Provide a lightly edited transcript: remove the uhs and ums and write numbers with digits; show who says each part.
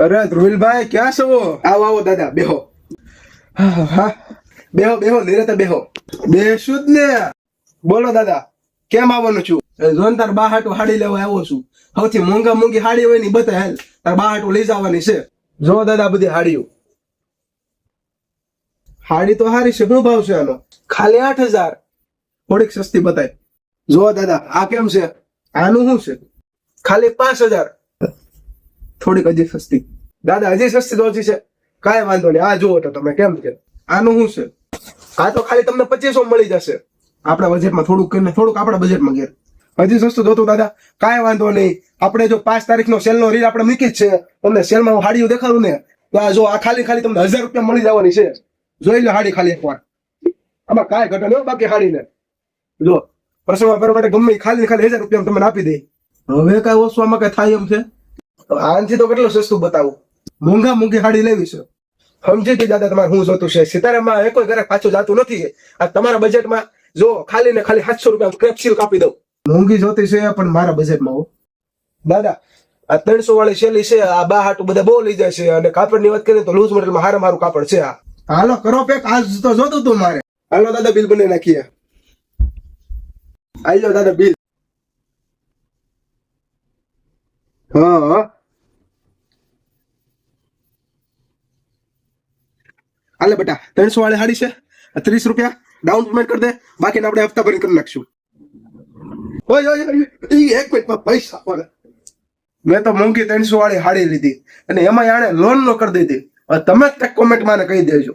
Speaker 1: અરે ધ્રુવિલભાઈ ક્યાં છો? આવો આવો દાદા બેહો. હા બેહો બેહો નિરતે બેહો. બેસું જ ને. બોલો દાદા કેમ આવવાનું છું? જોન તાર બા હાટુ હાડી લેવા આવ્યો છું. સૌથી મોંઘી હાડી હોય ને બતા હેલ તાર બા હાટુ લઈ જવાની છે. જો દાદા બધી હાડીઓ. હાડી તો હારી છે. શું ભાવ છે આનો? ખાલી 8,000. થોડીક સસ્તી બતાય. જો દાદા આ કેમ છે? આનું શું છે? ખાલી 5,000. થોડીક હજી સસ્તી. દાદા હજી સસ્તી તો હજી છે. કાંઈ વાંધો નહીં. આ જુઓ તો તમે કેમ છે. આનું શું છે? આ તો ખાલી તમને 2500 મળી જશે. આપણા બજેટમાં થોડુંક કરીને થોડુંક આપણા બજેટમાં ઘેર. હજી સસ્તું જોતું દાદા? કાંઈ વાંધો નહીં. આપણે જો 5 તારીખનો સેલનો રીલ આપણે મૂકી જ છે. તમને સેલમાં હું હાડીઓ દેખાડું ને તો આ જો આ ખાલી તમને 1000 રૂપિયા મળી જવાની છે. જોઈ લો હાડી ખાલી એકવાર. આમાં કાંઈ ઘટે નહીં બાકી હાડીને. જો પ્રસંગમાં પહેરવા માટે ગમે ખાલી 1000 રૂપિયા તમને આપી દે. હવે કાંઈ ઓછું આમાં કાંઈ થાય એમ છે? આનથી તો કેટલું સસ્તું બતાવું. મોંઘી હાડી લેવી છે. સમજી ગઈ દાદા તમારે શું જોતું છે? સિતારામાં કોઈ ઘરે પાછું જાતું નથી. આ તમારા બજેટમાં જો ખાલી ને ખાલી 700 રૂપિયા સ્ક્રેપ સીલ કાપી દઉં. મોંઘી જોતી છે પણ મારા બજેટમાં હો દાદા. આ 300 વાળી શેલી છે. આ બા હાટું બધા બહુ લઈ જાય છે. અને કાપડની વાત કરીએ તો લૂઝ મટીરિયલમાં હારું કાપડ છે. આ હાલો કરો પેક. આજ તો જોતું તું મારે. હાલો દાદા બિલ બની નાખીએ. આવી જાઓ દાદા બિલ. હા હાલે બેટા 300 વાળી હાડી છે. 30 રૂપિયા ડાઉન પેમેન્ટ કરી દે. બાકીને આપણે હપ્તા ભરીને કરી નાખશું. ઓય ઓય ઓય, એક મિનિટ પૈસા પડે. મેં તો મોંઘી 300 વાળી હાડી લીધી અને એમાં આણે લોન નો કરી દીધી. હવે તમે જ કોમેન્ટ માં કહી દેજો.